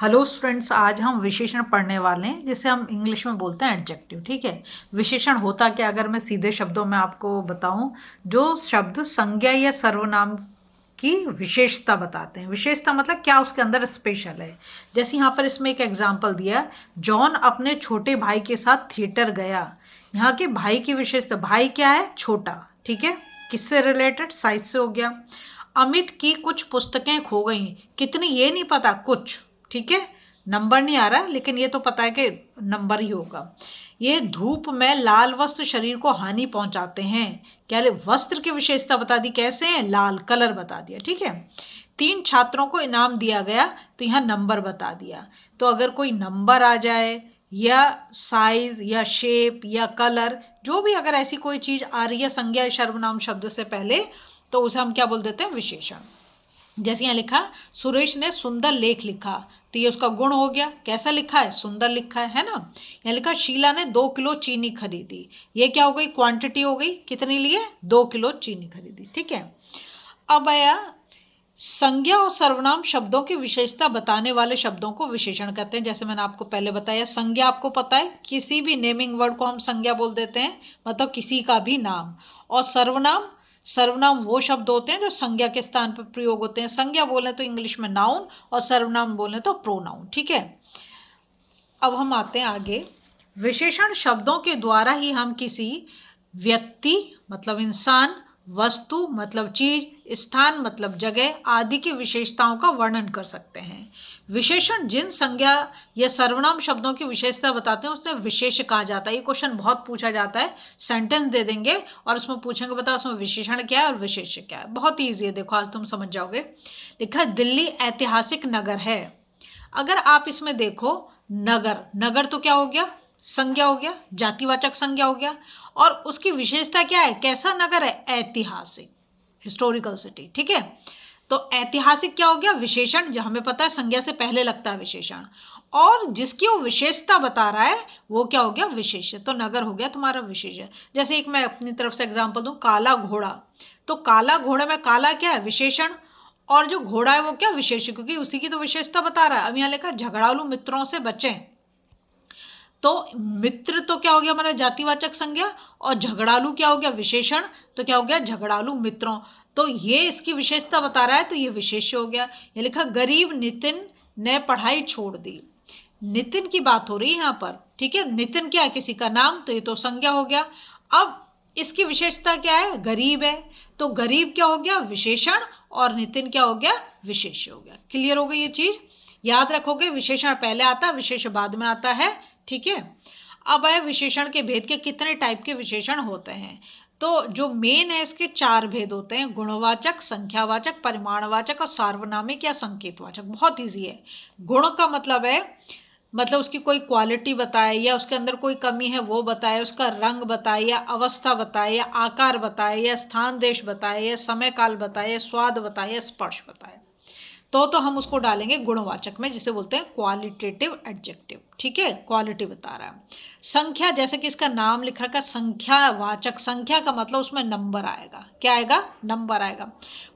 Hello students, आज हम विशेषण पढ़ने वाले हैं जिसे हम इंग्लिश में बोलते हैं एडजेक्टिव। ठीक है। विशेषण होता क्या, अगर मैं सीधे शब्दों में आपको बताऊं, जो शब्द संज्ञा या सर्वनाम की विशेषता बताते हैं। विशेषता मतलब क्या उसके अंदर स्पेशल है। जैसे यहाँ पर इसमें एक एग्जाम्पल दिया, जॉन अपने छोटे भाई के साथ थिएटर गया। यहाँ के भाई की विशेषता, भाई क्या है? छोटा। ठीक है। किससे रिलेटेड? साइज से हो गया। अमित की कुछ पुस्तकें खो गई। कितनी ये नहीं पता, कुछ। ठीक है। नंबर नहीं आ रहा, लेकिन ये तो पता है कि नंबर ही होगा। ये धूप में लाल वस्त्र शरीर को हानि पहुंचाते हैं। क्या वस्त्र की विशेषता बता दी, कैसे हैं? लाल कलर बता दिया। ठीक है। 3 छात्रों को इनाम दिया गया, तो यहाँ नंबर बता दिया। तो अगर कोई नंबर आ जाए या साइज या शेप या कलर, जो भी अगर ऐसी कोई चीज आ रही है संज्ञा या सर्वनाम शब्द से पहले, तो उसे हम क्या बोल देते हैं? विशेषण। जैसे यहाँ लिखा, सुरेश ने सुंदर लेख लिखा, तो ये उसका गुण हो गया। कैसा लिखा है? सुंदर लिखा है ना। यहाँ लिखा, शीला ने 2 किलो चीनी खरीदी। ये क्या हो गई? क्वांटिटी हो गई। कितनी लिए? 2 किलो चीनी खरीदी। ठीक है। अब आया, संज्ञा और सर्वनाम शब्दों की विशेषता बताने वाले शब्दों को विशेषण कहते हैं। जैसे मैंने आपको पहले बताया, संज्ञा आपको पता है, किसी भी नेमिंग वर्ड को हम संज्ञा बोल देते हैं, मतलब किसी का भी नाम। और सर्वनाम, सर्वनाम वो शब्द होते हैं जो संज्ञा के स्थान पर प्रयोग होते हैं। संज्ञा बोले तो इंग्लिश में नाउन, और सर्वनाम बोले तो प्रोनाउन। ठीक है। अब हम आते हैं आगे। विशेषण शब्दों के द्वारा ही हम किसी व्यक्ति मतलब इंसान, वस्तु मतलब चीज, स्थान मतलब जगह आदि की विशेषताओं का वर्णन कर सकते हैं। विशेषण जिन संज्ञा या सर्वनाम शब्दों की विशेषता बताते हैं उसे विशेष कहा जाता है। ये क्वेश्चन बहुत पूछा जाता है। सेंटेंस दे देंगे और उसमें पूछेंगे, बताओ उसमें विशेषण क्या है और विशेष क्या है। बहुत ईजी है, देखो आज तुम समझ जाओगे। लिखा है, दिल्ली ऐतिहासिक नगर है। अगर आप इसमें देखो, नगर, नगर तो क्या हो गया? संज्ञा हो गया, जातिवाचक संज्ञा हो गया। और उसकी विशेषता क्या है? कैसा नगर है? ऐतिहासिक, हिस्टोरिकल सिटी। ठीक है। तो ऐतिहासिक क्या हो गया? विशेषण, जो हमें पता है संज्ञा से पहले लगता है विशेषण, और जिसकी वो विशेषता बता रहा है वो क्या हो गया? विशेष्य। तो नगर हो गया तुम्हारा विशेष्य। जैसे एक मैं अपनी तरफ से एग्जांपल दूं, काला घोड़ा। तो काला घोड़े में काला क्या है? विशेषण, और जो घोड़ा है वो क्या? विशेष्य, क्योंकि उसी की तो विशेषता बता रहा है। अब यहाँ लिखा, झगड़ालू मित्रों से बचें। तो मित्र तो क्या हो गया हमारा? जातिवाचक संज्ञा, और झगड़ालू क्या हो गया? विशेषण। तो क्या हो गया? झगड़ालू मित्रों। तो ये इसकी विशेषता बता रहा है, तो ये विशेष्य हो गया। ये लिखा, गरीब नितिन ने पढ़ाई छोड़ दी। नितिन की बात हो रही है यहाँ पर। ठीक है। नितिन क्या है? किसी का नाम, तो ये तो संज्ञा हो गया। अब इसकी विशेषता क्या है? गरीब है। तो गरीब क्या हो गया? विशेषण, और नितिन क्या हो गया? विशेष्य हो गया। क्लियर हो गई ये चीज? याद रखोगे, विशेषण पहले आता है, विशेष्य बाद में आता है। ठीक है। अब आए विशेषण के भेद के, कितने टाइप के विशेषण होते हैं। तो जो मेन है, इसके 4 भेद होते हैं, गुणवाचक, संख्यावाचक, परिमाणवाचक और सार्वनामिक या संकेतवाचक। बहुत इजी है। गुण का मतलब है, मतलब उसकी कोई क्वालिटी बताए, या उसके अंदर कोई कमी है वो बताए, उसका रंग बताए, या अवस्था बताए, या आकार बताए, या स्थान देश बताए, या समय काल बताए, या स्वाद बताए, या स्पर्श बताए। तो हम उसको डालेंगे गुणवाचक में, जिसे बोलते हैं क्वालिटेटिव एडजेक्टिव। ठीक है। क्वालिटी बता रहा है। संख्या, जैसे कि इसका नाम लिख रखा, संख्यावाचक। संख्या का मतलब उसमें नंबर आएगा। क्या आएगा? नंबर आएगा।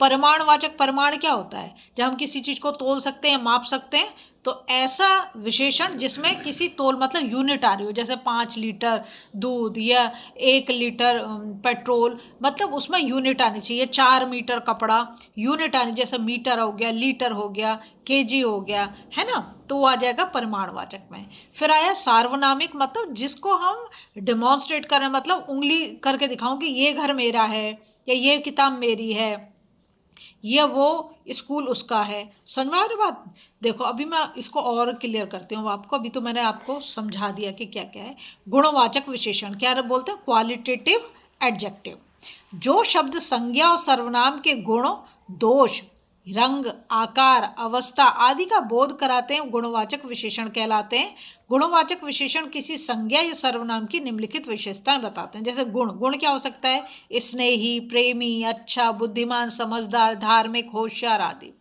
परिमाणवाचक, परिमाण क्या होता है? जब हम किसी चीज को तोल सकते हैं, माप सकते हैं, तो ऐसा विशेषण जिसमें किसी तोल मतलब यूनिट आ रही हो, जैसे 5 लीटर दूध या 1 लीटर पेट्रोल, मतलब उसमें यूनिट आनी चाहिए। 4 मीटर कपड़ा, यूनिट आनी, जैसे मीटर हो गया, लीटर हो गया, केजी हो गया, है ना। तो वो आ जाएगा परिमाणवाचक में। फिर आया सार्वनामिक, मतलब जिसको हम डिमॉन्स्ट्रेट करें, मतलब उंगली करके दिखाऊं कि ये घर मेरा है, या ये किताब मेरी है, ये वो स्कूल उसका है। समझ में आ रही बात? देखो अभी मैं इसको और क्लियर करती हूँ आपको। अभी तो मैंने आपको समझा दिया कि क्या क्या है। गुणवाचक विशेषण क्या बोलते हैं? Qualitative adjective. जो शब्द संज्ञा और सर्वनाम के गुण, दोष, रंग, आकार, अवस्था आदि का बोध कराते हैं, गुणवाचक विशेषण कहलाते हैं। गुणवाचक विशेषण किसी संज्ञा या सर्वनाम की निम्नलिखित विशेषताएं बताते हैं। जैसे गुण, गुण क्या हो सकता है? स्नेही, प्रेमी, अच्छा, बुद्धिमान, समझदार, धार्मिक, होशियार आदि।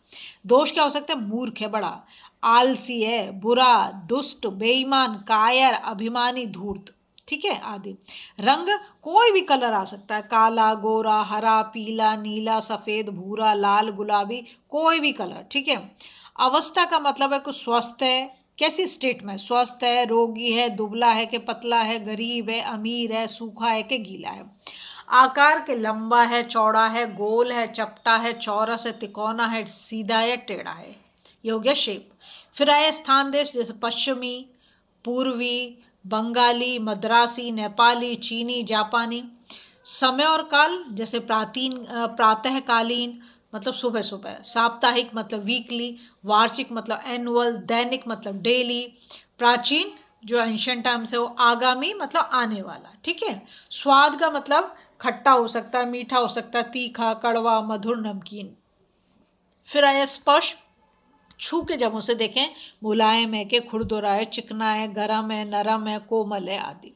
दोष क्या हो सकता है? मूर्ख है, बड़ा आलसी है, बुरा, दुष्ट, बेईमान, कायर, अभिमानी, धूर्त। ठीक है, आदि। रंग, कोई भी कलर आ सकता है, काला, गोरा, हरा, पीला, नीला, सफेद, भूरा, लाल, गुलाबी, कोई भी कलर। ठीक है। अवस्था का मतलब है कुछ स्वस्थ है, कैसी स्टेट में, स्वस्थ है, रोगी है, दुबला है कि पतला है, गरीब है, अमीर है, सूखा है कि गीला है। आकार के लंबा है, चौड़ा है, गोल है, चपटा है, चौरस है, तिकोना है, सीधा है, टेढ़ा है। ये हो गया शेप। फिर आया स्थान देश, जैसे पश्चिमी, पूर्वी, बंगाली, मद्रासी, नेपाली, चीनी, जापानी। समय और काल, जैसे प्रातःकालीन मतलब सुबह सुबह, साप्ताहिक मतलब वीकली, वार्षिक मतलब एनुअल, दैनिक मतलब डेली, प्राचीन जो एंशियंट टाइम से, वो आगामी मतलब आने वाला, ठीक है। स्वाद का मतलब खट्टा हो सकता है, मीठा हो सकता है, तीखा, कड़वा, मधुर, नमकीन। फिर आया स्पर्श, छू के जब उसे देखें, मुलायम है कि खुरदुरा है, चिकना है, गरम है, नरम है, कोमल है आदि।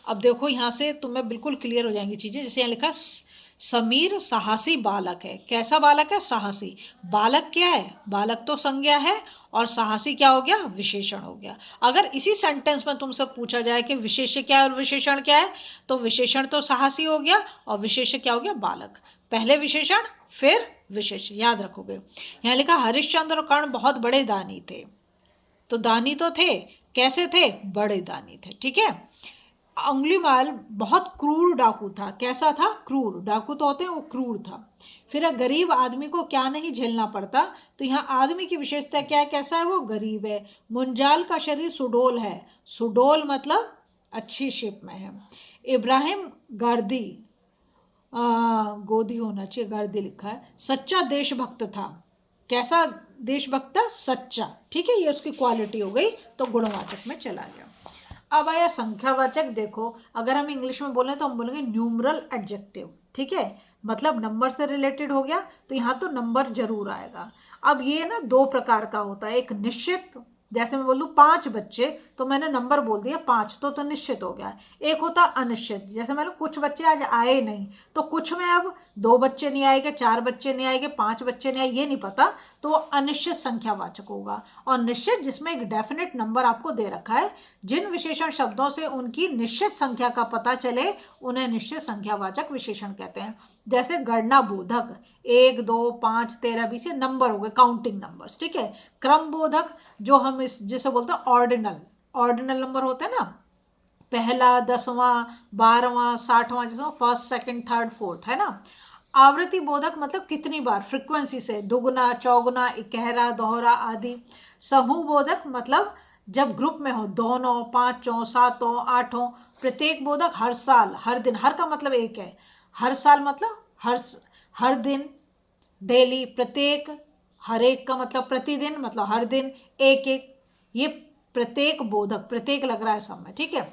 अब देखो यहाँ से तुम्हें बिल्कुल क्लियर हो जाएंगी चीज़ें। जैसे यहाँ लिखा समीर साहसी बालक है। कैसा बालक है? साहसी। बालक क्या है? बालक तो संज्ञा है, और साहसी क्या हो गया? विशेषण हो गया। अगर इसी सेंटेंस में तुमसे पूछा जाए कि विशेष्य क्या है और विशेषण क्या है, तो विशेषण तो साहसी हो गया और विशेष्य क्या हो गया? बालक। पहले विशेषण फिर विशेष्य, याद रखोगे। यहाँ लिखा हरिश्चंद्र और कर्ण बहुत बड़े दानी थे। तो दानी तो थे, कैसे थे? बड़े दानी थे, ठीक है। अंगुलीमाल बहुत क्रूर डाकू था। कैसा था? क्रूर। डाकू तो होते हैं, वो क्रूर था। फिर गरीब आदमी को क्या नहीं झेलना पड़ता, तो यहाँ आदमी की विशेषता क्या है? कैसा है वो? गरीब है। मुंजाल का शरीर सुडोल है। सुडोल मतलब अच्छी शेप में है। इब्राहिम गार्दी, गोदी होना चाहिए, गार्दी लिखा है, सच्चा देशभक्त था। कैसा देशभक्त था? सच्चा, ठीक है। ये उसकी क्वालिटी हो गई, तो गुणवाचक में चला गया। अब आया संख्यावाचक। देखो, अगर हम इंग्लिश में बोलें तो हम बोलेंगे न्यूमरल एडजेक्टिव, ठीक है। मतलब नंबर से रिलेटेड हो गया, तो यहाँ तो नंबर जरूर आएगा। अब ये ना दो प्रकार का होता है, एक निश्चित, जैसे मैं बोलूँ 5 बच्चे, तो मैंने नंबर बोल दिया 5, तो निश्चित हो गया। एक होता अनिश्चित, जैसे मैंने कुछ बच्चे आज आए नहीं, तो कुछ में अब 2 बच्चे नहीं आएंगे, 4 बच्चे नहीं आएंगे, 5 बच्चे नहीं आएंगे, ये नहीं पता, तो वो अनिश्चित संख्यावाचक होगा। और निश्चित जिसमें एक डेफिनेट नंबर आपको दे रखा है, जिन विशेषण शब्दों से उनकी निश्चित संख्या का पता चले, उन्हें निश्चित संख्यावाचक विशेषण कहते हैं। जैसे गणना बोधक, 1 2 5 13 20 ये नंबर हो गए, काउंटिंग नंबर्स, ठीक है। क्रम बोधक, जो हम इस जिसे बोलते हैं ऑर्डिनल, ऑर्डिनल नंबर होते हैं ना, पहला, 10वां, 12वां, 60वां, जिसमें फर्स्ट, सेकंड, थर्ड, फोर्थ, है ना। आवृत्ति बोधक मतलब कितनी बार, फ्रिक्वेंसी से, दुगुना, चौगुना, इकहरा, दोहरा आदि। समूह बोधक मतलब जब ग्रुप में हो, दोनों, पांचों, सातों, आठों। प्रत्येक बोधक हर साल, हर दिन, हर का मतलब एक है, हर साल मतलब हर दिन, डेली। प्रत्येक, हर एक का मतलब प्रतिदिन, मतलब हर दिन, एक एक। ये प्रत्येक बोधक, प्रत्येक लग रहा है सब में, ठीक है।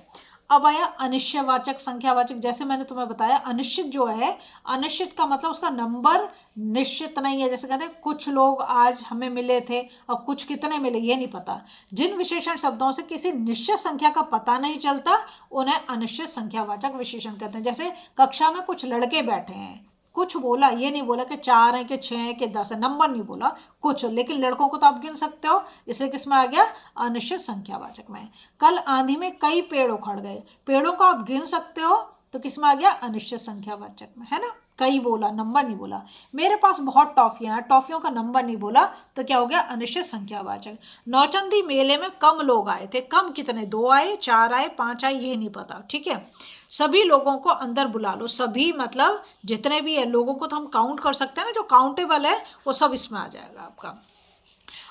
अब आया अनिश्चयवाचक संख्यावाचक। जैसे मैंने तुम्हें बताया, अनिश्चित जो है, अनिश्चित का मतलब उसका नंबर निश्चित नहीं है। जैसे कहते हैं कुछ लोग आज हमें मिले थे और कुछ कितने मिले, ये नहीं पता। जिन विशेषण शब्दों से किसी निश्चित संख्या का पता नहीं चलता, उन्हें अनिश्चित संख्यावाचक विशेषण कहते हैं। जैसे कक्षा में कुछ लड़के बैठे हैं, कुछ बोला, ये नहीं बोला कि 4 हैं कि 6 हैं कि 10 है, नंबर नहीं बोला, कुछ। लेकिन लड़कों को तो आप गिन सकते हो, इसलिए किस में आ गया? अनिश्चित संख्यावाचक में। कल आंधी में कई पेड़ उखड़ गए, पेड़ों को आप गिन सकते हो, तो किस में आ गया? अनिश्चित संख्यावाचक में, है ना। कई बोला, नंबर नहीं बोला। मेरे पास बहुत टॉफियां हैं, टॉफियों का नंबर नहीं बोला, तो क्या हो गया? अनिश्चित संख्यावाचक। नौचंदी मेले में कम लोग आए थे। कम कितने? 2 आए, 4 आए, 5 आए, ये नहीं पता, ठीक है। सभी लोगों को अंदर बुला लो। सभी मतलब जितने भी है लोगों को तो हम काउंट कर सकते हैं ना, जो काउंटेबल है वो सब इसमें आ जाएगा आपका।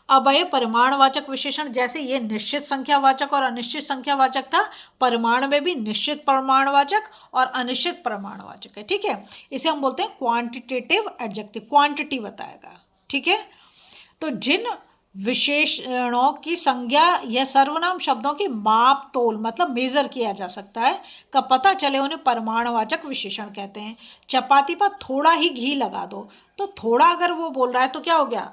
अब ये परिमाणवाचक विशेषण। जैसे ये निश्चित संख्यावाचक और अनिश्चित संख्यावाचक था, परिमाण में भी निश्चित परिमाणवाचक और अनिश्चित परिमाणवाचक है, ठीक है। इसे हम बोलते हैं क्वांटिटेटिव एडजेक्टिव, क्वांटिटी बताएगा, ठीक है। तो जिन विशेषणों की संज्ञा या सर्वनाम शब्दों की माप तोल मतलब मेजर किया जा सकता है का पता चले, उन्हें परिमाणवाचक विशेषण कहते हैं। चपाती पर थोड़ा ही घी लगा दो, तो थोड़ा अगर वो बोल रहा है तो क्या हो गया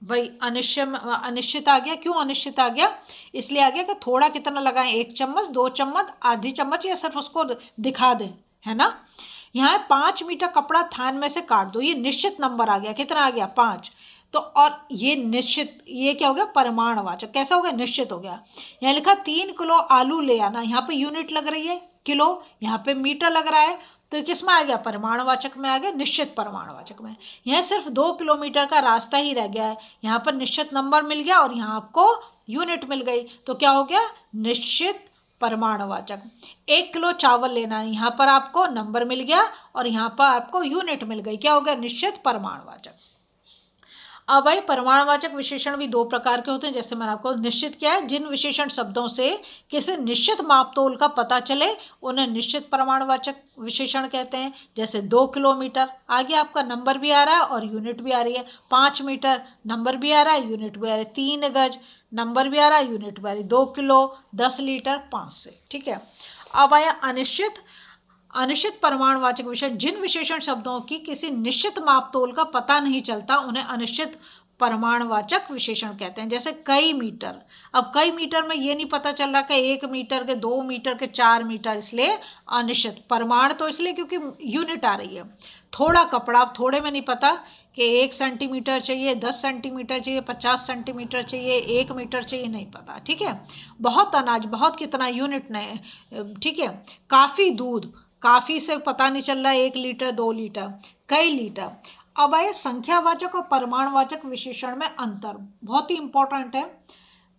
भाई? अनिश्चित आ गया। क्यों अनिश्चित आ गया? इसलिए आ गया कि थोड़ा कितना लगाएं, 1 चम्मच, 2 चम्मच, आधी चम्मच, या सिर्फ उसको दिखा दें, है ना। यहाँ 5 मीटर कपड़ा थान में से काट दो, ये निश्चित नंबर आ गया। कितना आ गया? 5। तो और ये निश्चित, ये क्या हो गया? परिमाणवाचक। कैसा हो गया? निश्चित हो गया। यहाँ लिखा 3 किलो आलू ले आना, यहाँ पे यूनिट लग रही है किलो, यहाँ पे मीटर लग रहा है, तो किस में आ गया, परिमाणवाचक में आ गया, निश्चित परिमाणवाचक में। यह सिर्फ 2 किलोमीटर का रास्ता ही रह गया है, यहाँ पर निश्चित नंबर मिल गया और यहाँ आपको यूनिट मिल गई, तो क्या हो गया, निश्चित परिमाणवाचक। 1 किलो चावल लेना है, यहाँ पर आपको नंबर मिल गया और यहाँ पर आपको यूनिट मिल गई, क्या हो गया, निश्चित परिमाणवाचक। अब भाई परिमाणवाचक विशेषण भी दो प्रकार के होते हैं, जैसे मैंने आपको निश्चित किया है, जिन विशेषण शब्दों से किसी निश्चित मापतोल का पता चले उन्हें निश्चित परिमाणवाचक विशेषण कहते हैं। जैसे 2 किलोमीटर, आगे आपका नंबर भी आ रहा है और यूनिट भी आ रही है। 5 मीटर, नंबर भी आ रहा है, यूनिट भी आ रही है। 3 गज, नंबर भी आ रहा है, यूनिट भी आ रही है। 2 किलो, 10 लीटर, 5 से, ठीक है। अब आया अनिश्चित। अनिश्चित परिमाणवाचक विशेषण, जिन विशेषण शब्दों की किसी निश्चित मापतोल का पता नहीं चलता उन्हें अनिश्चित परिमाणवाचक विशेषण कहते हैं। जैसे कई मीटर, अब कई मीटर में ये नहीं पता चल रहा कि 1 मीटर के, 2 मीटर के, 4 मीटर, इसलिए अनिश्चित। परिमाण तो इसलिए क्योंकि यूनिट आ रही है। थोड़ा कपड़ा, अब थोड़े में नहीं पता कि 1 सेंटीमीटर चाहिए, 10 सेंटीमीटर चाहिए, 50 सेंटीमीटर चाहिए, 1 मीटर चाहिए, नहीं पता, ठीक है। बहुत अनाज, बहुत कितना, यूनिट नहीं, ठीक है। काफ़ी दूध, काफ़ी से पता नहीं चल रहा है 1 लीटर, 2 लीटर, कई लीटर। अब आए संख्यावाचक और परिमाणवाचक विशेषण में अंतर, बहुत ही इंपॉर्टेंट है।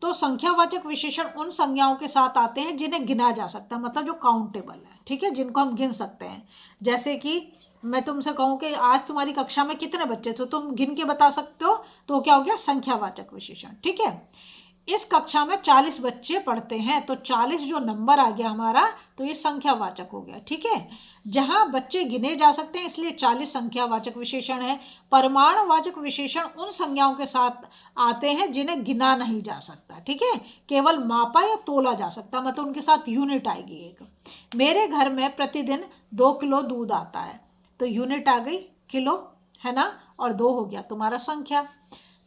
तो संख्यावाचक विशेषण उन संज्ञाओं के साथ आते हैं जिन्हें गिना जा सकता है, मतलब जो काउंटेबल है, ठीक है, जिनको हम गिन सकते हैं। जैसे कि मैं तुमसे कहूँ कि आज तुम्हारी कक्षा में कितने बच्चे थे, तुम गिन के बता सकते हो, तो क्या हो गया, संख्यावाचक विशेषण, ठीक है। इस कक्षा में 40 बच्चे पढ़ते हैं, तो 40 जो नंबर आ गया हमारा, तो ये संख्यावाचक हो गया, ठीक है। जहां बच्चे गिने जा सकते हैं इसलिए 40 संख्यावाचक विशेषण है। परिमाणवाचक विशेषण उन संज्ञाओं के साथ आते हैं जिन्हें गिना नहीं जा सकता, ठीक है, केवल मापा या तोला जा सकता, मतलब उनके साथ यूनिट आएगी एक। मेरे घर में प्रतिदिन 2 किलो दूध आता है, तो यूनिट आ गई किलो, है ना, और 2 हो गया तुम्हारा संख्या,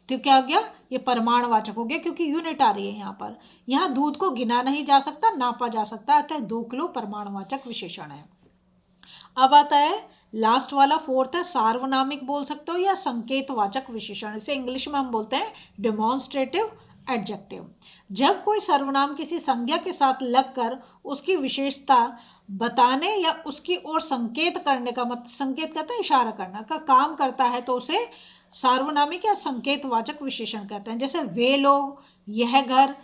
तो क्या हो गया, ये परिमाणवाचक हो गया क्योंकि यूनिट आ रही है यहाँ पर। यहाँ दूध को गिना नहीं जा सकता, नापा जा सकता, अतः 2 किलो परिमाणवाचक विशेषण है। अब आता है लास्ट वाला, फोर्थ है, सार्वनामिक बोल सकते हो या संकेतवाचक विशेषण, इसे इंग्लिश में हम बोलते हैं डेमोन्स्ट्रेटिव एडजेक्टिव। जब कोई सर्वनाम किसी संज्ञा के साथ लगकर उसकी विशेषता बताने या उसकी ओर संकेत करने का, मतलब संकेत कहते हैं इशारा करना का काम करता है, तो उसे सार्वनामिक या संकेतवाचक विशेषण कहते हैं। जैसे वे लोग, यह घर,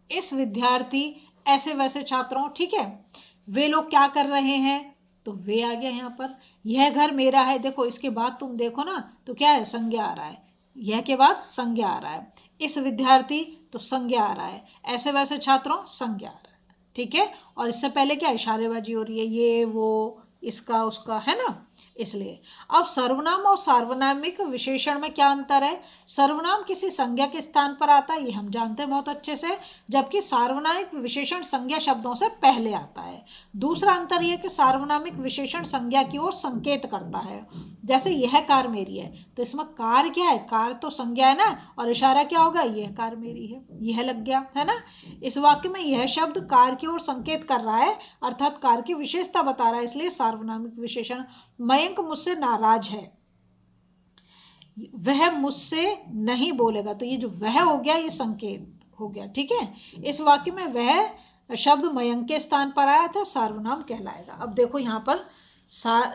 इस विद्यार्थी, ऐसे वैसे छात्रों, ठीक है। वे लोग क्या कर रहे हैं, तो वे आ गया यहाँ पर। यह घर मेरा है, देखो इसके बाद तुम देखो ना, तो क्या है, संज्ञा आ रहा है, यह के बाद संज्ञा आ रहा है। इस विद्यार्थी, तो संज्ञा आ रहा है। ऐसे वैसे छात्रों, संज्ञा आ रहा है, ठीक है। और इससे पहले क्या इशारेबाजी हो रही है, ये वो, इसका उसका, है ना, इसलिए। अब सर्वनाम और सार्वनामिक विशेषण में क्या अंतर है। सर्वनाम किसी संज्ञा के स्थान पर आता है, ये हम जानते हैं बहुत अच्छे से, जबकि सार्वनामिक विशेषण संज्ञा शब्दों से पहले आता है। दूसरा अंतर यह कि सार्वनामिक विशेषण संज्ञा की ओर संकेत करता है। जैसे यह कार मेरी है, तो इसमें कार क्या है, कार तो संज्ञा है ना, और इशारा क्या होगा, यह कार मेरी है, यह लग गया, है ना। इस वाक्य में यह शब्द कार की ओर संकेत कर रहा है, अर्थात कार की विशेषता बता रहा है, इसलिए सार्वनामिक विशेषण। मयंक मुझसे नाराज है, वह मुझसे नहीं बोलेगा, तो ये जो वह हो गया, ये संकेत हो गया, ठीक है। इस वाक्य में वह शब्द मयंक के स्थान पर आया था, सार्वनाम कहलाएगा। अब देखो यहाँ पर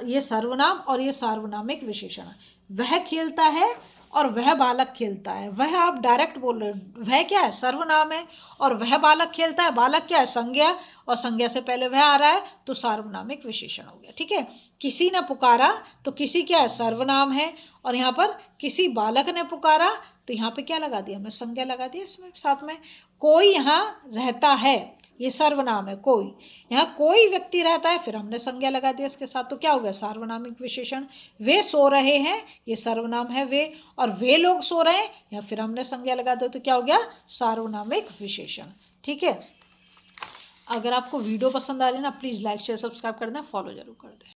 ये सर्वनाम और ये सार्वनामिक विशेषण। वह खेलता है और वह बालक खेलता है, वह आप डायरेक्ट बोल रहे हो, वह क्या है, सर्वनाम है, और वह बालक खेलता है, बालक क्या है, संज्ञा, और संज्ञा से पहले वह आ रहा है, तो सार्वनामिक विशेषण हो गया, ठीक है। किसी ने पुकारा, तो किसी क्या है, सर्वनाम है, और यहाँ पर किसी बालक ने पुकारा, तो यहाँ पे क्या लगा दिया, मैं संज्ञा लगा दिया इसमें साथ में। कोई यहाँ रहता है, ये सर्वनाम है, कोई, यहाँ कोई व्यक्ति रहता है, फिर हमने संज्ञा लगा दिया इसके साथ, तो क्या हो गया, सार्वनामिक विशेषण। वे सो रहे हैं, ये सर्वनाम है वे, और वे लोग सो रहे हैं, या फिर हमने संज्ञा लगा दिया, तो क्या हो गया, सार्वनामिक विशेषण, ठीक है। अगर आपको वीडियो पसंद आ रही है ना, प्लीज़ लाइक शेयर सब्सक्राइब कर दें, फॉलो जरूर कर दें।